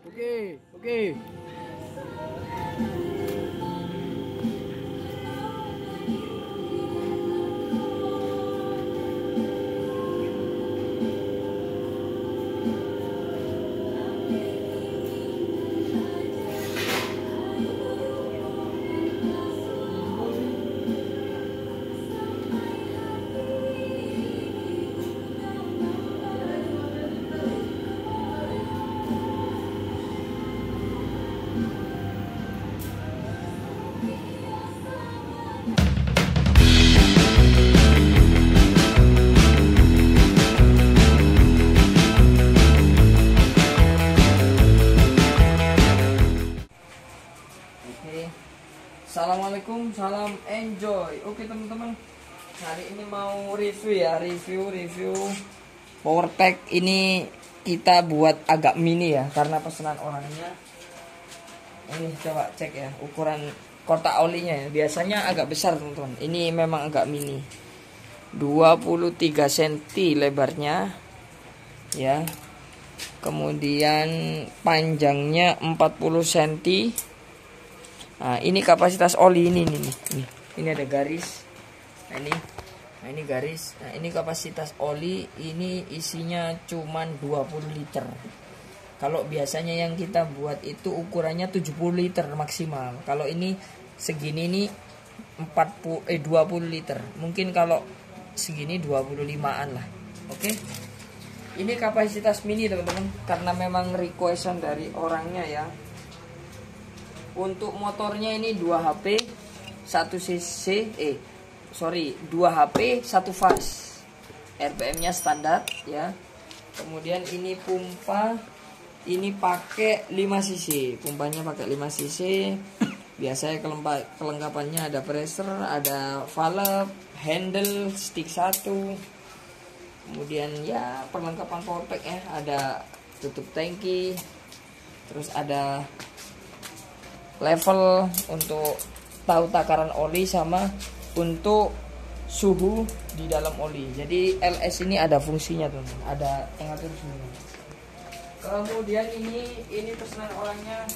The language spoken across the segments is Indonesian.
Oke, oke. Assalamualaikum, salam enjoy. Oke teman-teman, hari ini mau review ya, review PowerTech. Ini kita buat agak mini ya, karena pesanan orangnya. Ini coba cek ya ukuran kotak olinya ya. Biasanya agak besar teman-teman, ini memang agak mini, 23 cm lebarnya ya. Kemudian panjangnya 40 cm. Nah, ini kapasitas oli ini ada garis. Nah, ini garis. Nah, ini kapasitas oli, ini isinya cuman 20 liter. Kalau biasanya yang kita buat itu ukurannya 70 liter maksimal. Kalau ini segini nih 20 liter. Mungkin kalau segini 25-an lah. Oke. Ini kapasitas mini teman-teman, karena memang requestan dari orangnya ya. Untuk motornya ini 2 HP 1 cc 2 HP 1 fast. RPM nya standar ya. Kemudian ini pompa, ini pakai 5 cc. Pompanya pakai 5 cc. Biasanya kelengkapannya ada pressure, ada valve, handle, stick 1. Kemudian ya perlengkapan powerpack ya, ada tutup tangki. Terus ada level untuk tahu takaran oli sama untuk suhu di dalam oli. Jadi LS ini ada fungsinya teman-teman, ada yang ngatur semua. Kemudian ini pesanan orangnya,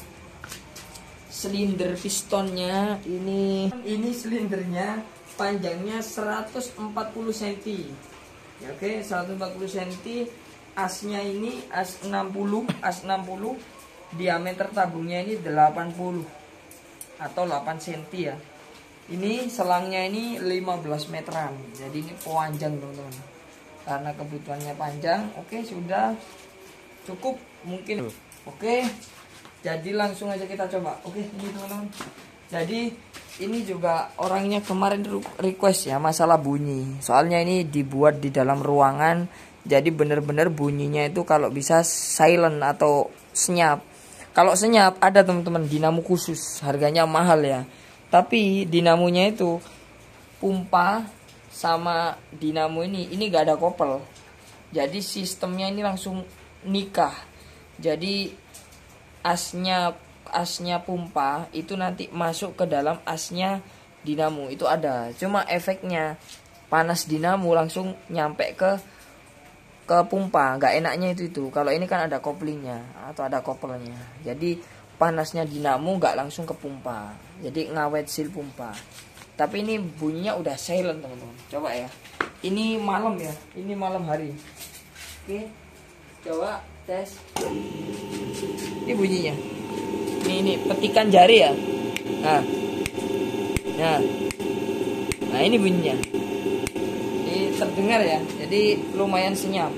silinder pistonnya ini silindernya panjangnya 140 cm. Ya, oke, 140 cm. Asnya ini as 60. Diameter tabungnya ini 80 atau 8 cm ya. Ini selangnya ini 15 meteran. Jadi ini panjang teman-teman, karena kebutuhannya panjang. Oke, sudah cukup mungkin. Oke, jadi langsung aja kita coba. Oke, ini teman-teman. Jadi ini juga orangnya kemarin request ya masalah bunyi. Soalnya ini dibuat di dalam ruangan, jadi bener-bener bunyinya itu kalau bisa silent atau senyap. Kalau senyap ada teman-teman dinamo khusus, harganya mahal ya. Tapi dinamonya itu pompa sama dinamo ini gak ada kopel. Jadi sistemnya ini langsung nikah. Jadi asnya pompa itu nanti masuk ke dalam asnya dinamo, itu ada. Cuma efeknya panas dinamo langsung nyampe ke pompa, nggak enaknya itu. Kalau ini kan ada koplingnya atau ada koppelnya, jadi panasnya dinamo nggak langsung ke pompa, jadi ngawet sil pompa. Tapi ini bunyinya udah silent teman-teman. Coba ya, ini malam ya, ini malam hari. Oke, coba tes. Ini bunyinya, ini petikan jari ya. Nah ini bunyinya, terdengar ya, jadi lumayan senyap.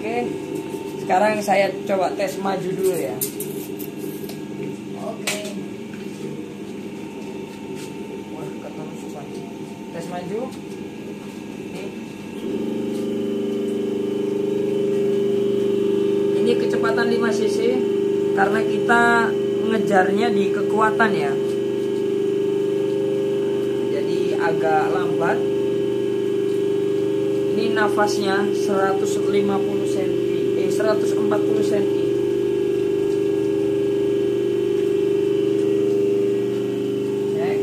Oke, sekarang saya coba tes maju dulu ya. Oke, wah ketemu susah. Tes maju. Ini kecepatan 5 cc karena kita ngejarnya di kekuatan ya, jadi agak lambat. Ini nafasnya 140 cm, 140 cm. Cek.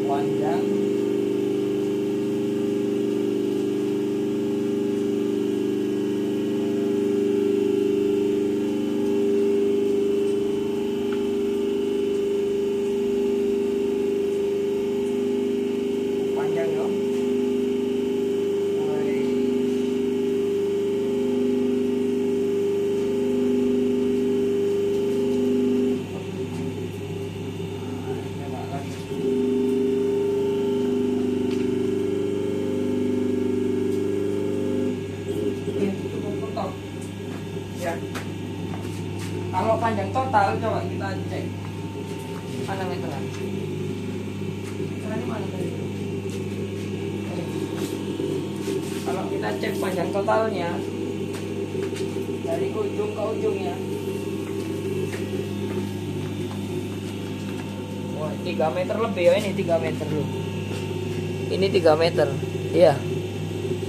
Panjang. Kalau panjang total coba kita cek. Mana meteran? Meteran ini mana tadi? Kalau kita cek panjang totalnya dari ujung ke ujungnya, wah 3 meter lebih ya, ini 3 meter loh. Ini 3 meter, iya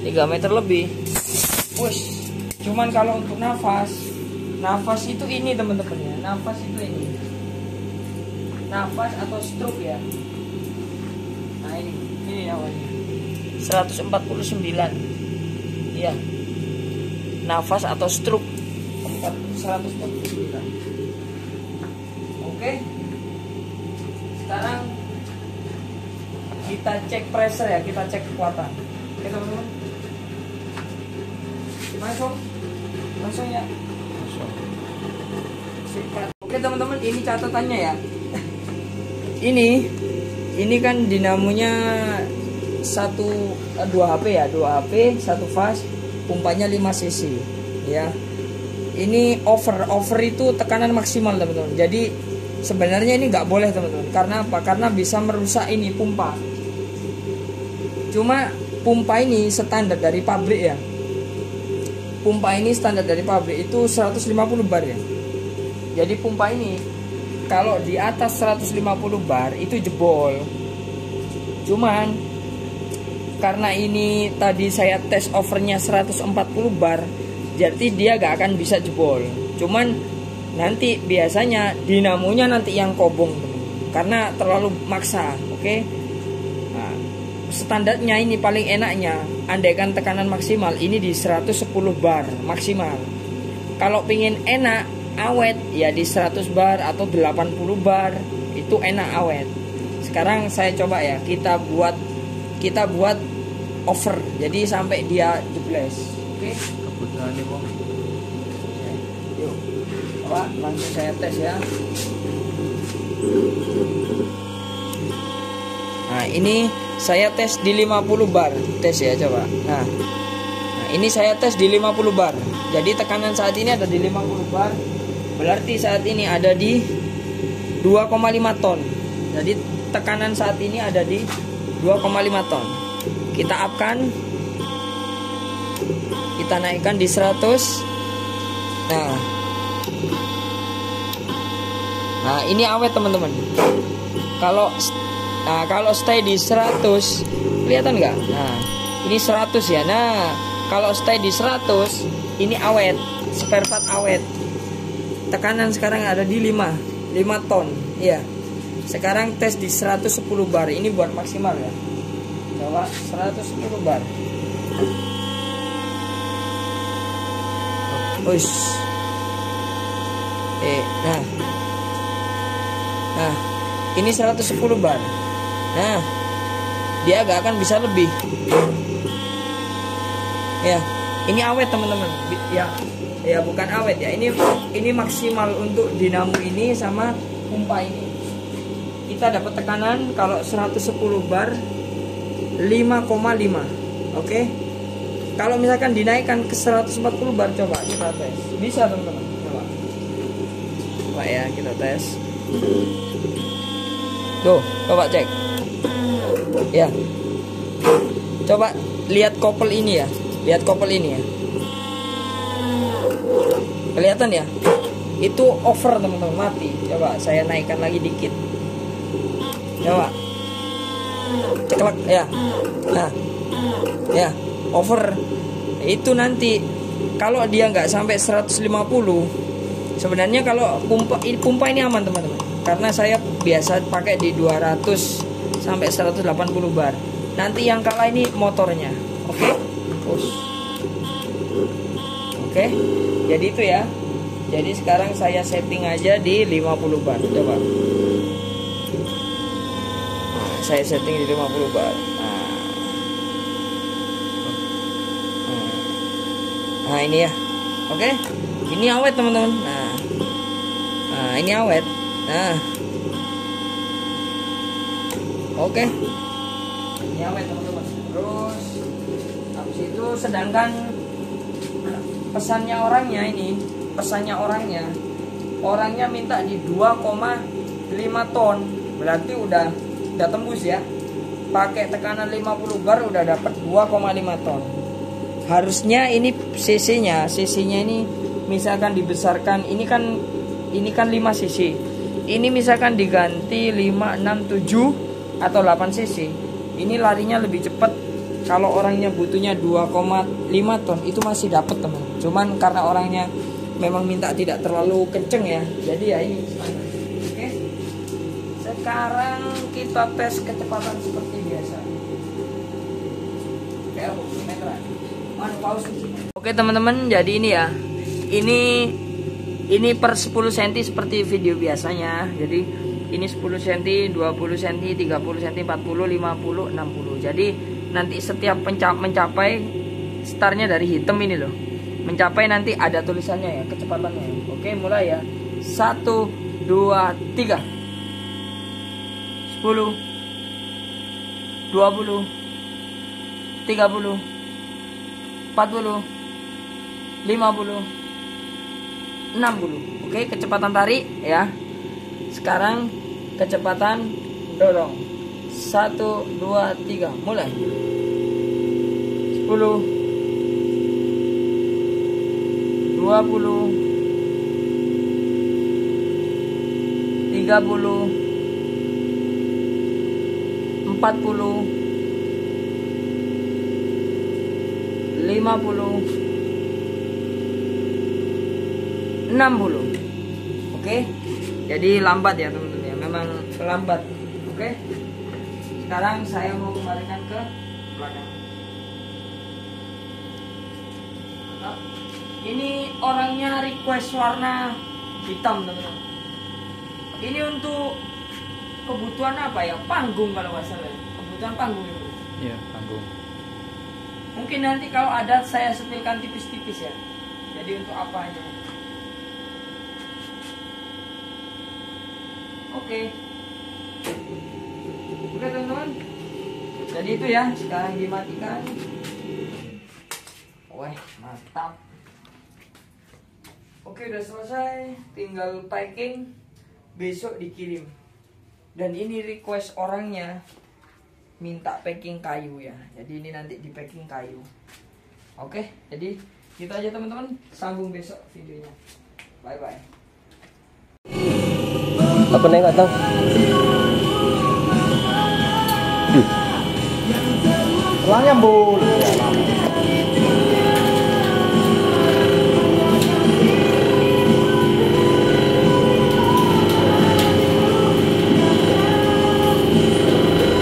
3 meter lebih. Wush. Cuman kalau untuk nafas itu ini teman-teman ya, nafas itu ini, nafas atau stroke ya. Nah ini awalnya 149, iya, nafas atau stroke 149. Oke, sekarang kita cek pressure ya, kita cek kekuatan. Oke teman-teman, langsung ya. Oke teman-teman, ini catatannya ya. Ini kan dinamonya 2 HP ya, 2 HP, 1 fase, pumpanya 5 cc ya. Ini over itu tekanan maksimal teman-teman. Jadi sebenarnya ini nggak boleh teman-teman. Karena apa? Karena bisa merusak ini pompa. Cuma pompa ini standar dari pabrik ya. Pompa ini standar dari pabrik itu 150 bar ya. Jadi pompa ini kalau di atas 150 bar itu jebol. Cuman karena ini tadi saya tes overnya 140 bar, jadi dia gak akan bisa jebol. Cuman nanti biasanya dinamonya nanti yang kobong karena terlalu maksa. Oke. Nah, standarnya ini paling enaknya andaikan tekanan maksimal ini di 110 bar maksimal. Kalau pingin enak awet ya di 100 bar atau 80 bar, itu enak awet. Sekarang saya coba ya, kita buat over, jadi sampai dia jebles. Oke. Kebutuhan nih Bang. Yuk, coba langsung saya tes ya. Nah ini saya tes di 50 bar, tes ya coba. Nah ini saya tes di 50 bar. Jadi tekanan saat ini ada di 50 bar. Berarti saat ini ada di 2,5 ton. Jadi tekanan saat ini ada di 2,5 ton. Kita upkan, kita naikkan di 100. Nah ini awet teman-teman. Kalau stay di 100, kelihatan nggak? Nah ini 100 ya. Nah kalau stay di 100 ini awet, spare part awet. Tekanan sekarang ada di 5 ton. Iya. Sekarang tes di 110 bar. Ini buat maksimal ya. Coba 110 bar. Ush. Nah, ini 110 bar. Nah, dia gak akan bisa lebih. Ya, ini awet teman-teman. Ya bukan awet ya. Ini maksimal untuk dinamo ini sama pompa ini. Kita dapat tekanan kalau 110 bar 5,5. Oke. Kalau misalkan dinaikkan ke 140 bar, coba kita tes. Bisa teman-teman. Coba ya kita tes. Tuh, coba cek. Ya. Coba lihat kopel ini ya. Lihat kopel ini ya. Kelihatan ya? Itu over teman-teman, mati. Coba saya naikkan lagi dikit. Coba. Ceklek ya. Nah. Ya, over. Itu nanti kalau dia nggak sampai 150, sebenarnya kalau pompa ini aman teman-teman. Karena saya biasa pakai di 200 sampai 180 bar. Nanti yang kalah ini motornya. Oke? Oke. Jadi itu ya. Jadi sekarang saya setting aja di 50 bar. Coba. Nah, saya setting di 50 bar. Nah ini ya. Oke. Ini awet teman-teman. Nah, ini awet. Nah. Oke. Ini awet teman-teman. Terus habis itu sedangkan pesannya orangnya ini pesannya orangnya minta di 2,5 ton, berarti udah tembus ya. Pakai tekanan 50 bar udah dapat 2,5 ton. Harusnya ini cc-nya ini misalkan dibesarkan, ini kan 5 cc. Ini misalkan diganti 5, 6, 7 atau 8 cc. Ini larinya lebih cepat. Kalau orangnya butuhnya 2,5 ton itu masih dapat, teman. Cuman karena orangnya memang minta tidak terlalu kenceng ya. Jadi ya ini standar. Oke. Sekarang kita tes kecepatan seperti biasa. Oke teman-teman, jadi ini ya. Ini per 10 cm seperti video biasanya. Jadi ini 10 cm, 20 cm, 30 cm, 40, 50, 60. Jadi nanti setiap mencapai startnya dari hitam ini loh. Mencapai nanti ada tulisannya ya, kecepatannya. Oke, mulai ya. 1, 2, 3. 10, 20, 30, 40, 50, 60. Oke, kecepatan tarik ya. Sekarang kecepatan dorong. 1, 2, 3, mulai. 10, 20, 30, 40, 50, 60. Oke. Jadi lambat ya teman-teman ya. Memang lambat. Oke. Sekarang saya mau kembalikan ke belakang. Ini orangnya request warna hitam teman-teman. Ini untuk kebutuhan apa ya? Panggung kalau nggak salah. Kebutuhan panggung itu. Iya, panggung. Mungkin nanti kalau ada saya setilkan tipis-tipis ya. Jadi untuk apa aja? Oke. Oke teman-teman. Jadi itu ya. Sekarang dimatikan. Wah, mantap. Oke, udah selesai. Tinggal packing. Besok dikirim. Dan ini request orangnya minta packing kayu ya. Jadi ini nanti di packing kayu. Oke, jadi gitu aja teman-teman. Sambung besok videonya. Bye bye. Apa nih nggak tahu? Pelangnya bul.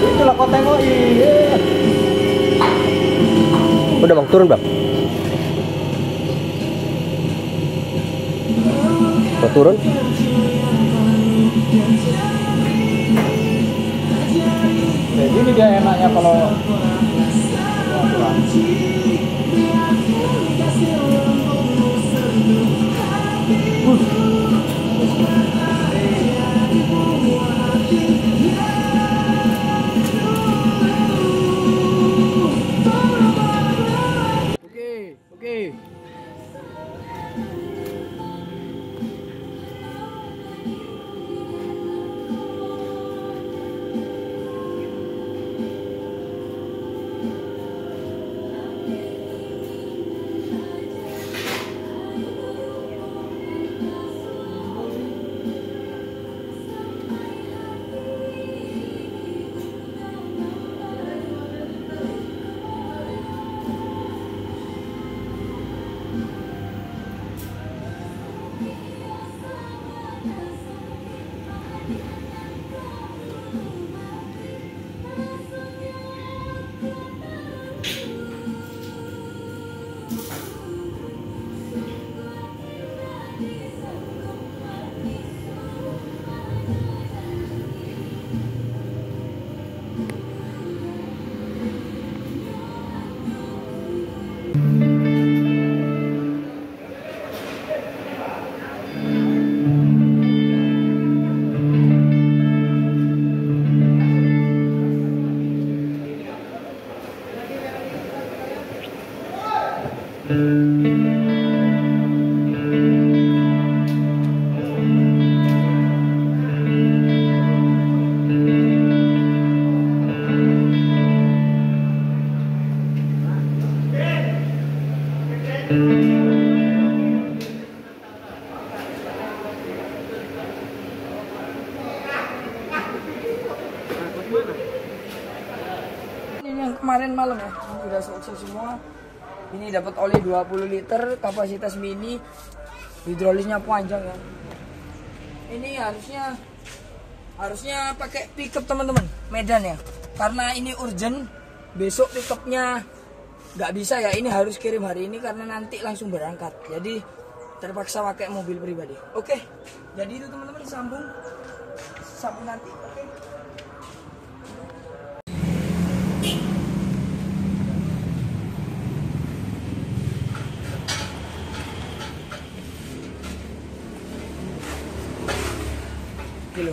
Itulah kau tengok iya. Udah bang, turun bang. Mau turun? Jadi ini dia enaknya kalau Oke. kemarin malam ya. Ini udah selesai semua. Ini dapat oli 20 liter, kapasitas mini, hidrolisnya panjang ya. Ini harusnya pakai pickup teman-teman, Medan ya. Karena ini urgent, besok pickupnya nggak bisa ya. Ini harus kirim hari ini karena nanti langsung berangkat. Jadi terpaksa pakai mobil pribadi. Oke, jadi itu teman-teman, sambung nanti. Oke. Kilo.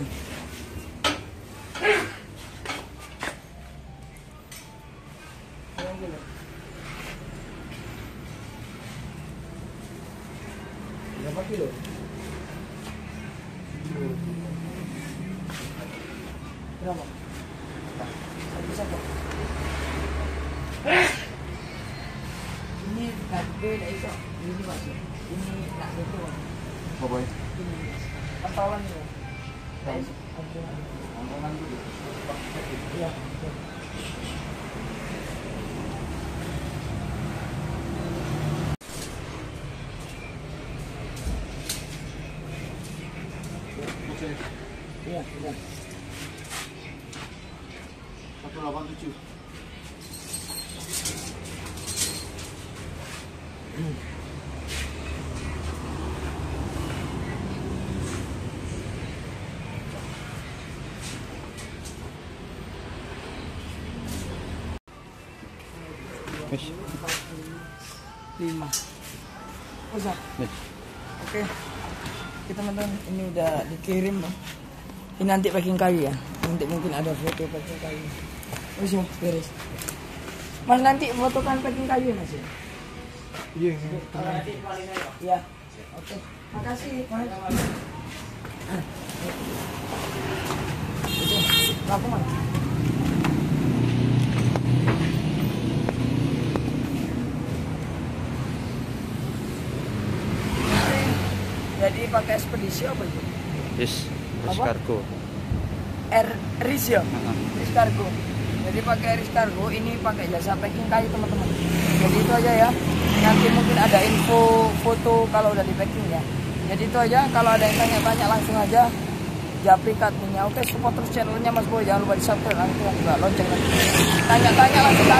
Berapa kilo? Berapa? Satu. Ini kargo tidak iso. Ini masuk. Ini nak betul. Apa ya? Ini pantalan ya. Omongan dulu. Iya. Iya, iya. 187. Yes. 5. Usah. Yes. Oke. Kita teman-teman, ini udah dikirim loh. Ini nanti packing kayu ya. Nanti mungkin ada foto packing kayu. Oh ya, beres. Mas nanti fotokan packing kayu ya, Mas ya? Iya. Iya. Oke. Makasih, Mas. Oke. Aku Mas. Jadi pakai ekspedisi apa itu? Yes. Apa? Kargo. RIS ya? RIS Kargo. Jadi pakai RIS Kargo ini pakai jasa packing kayu teman-teman. Jadi itu aja ya. Nanti mungkin ada info foto kalau udah di packing ya. Jadi itu aja. Kalau ada yang tanya-tanya langsung aja Japri Katminya. Oke, support terus channelnya Mas Boy. Jangan lupa di subscribe, langsung juga lonceng. Tanya-tanya langsung ke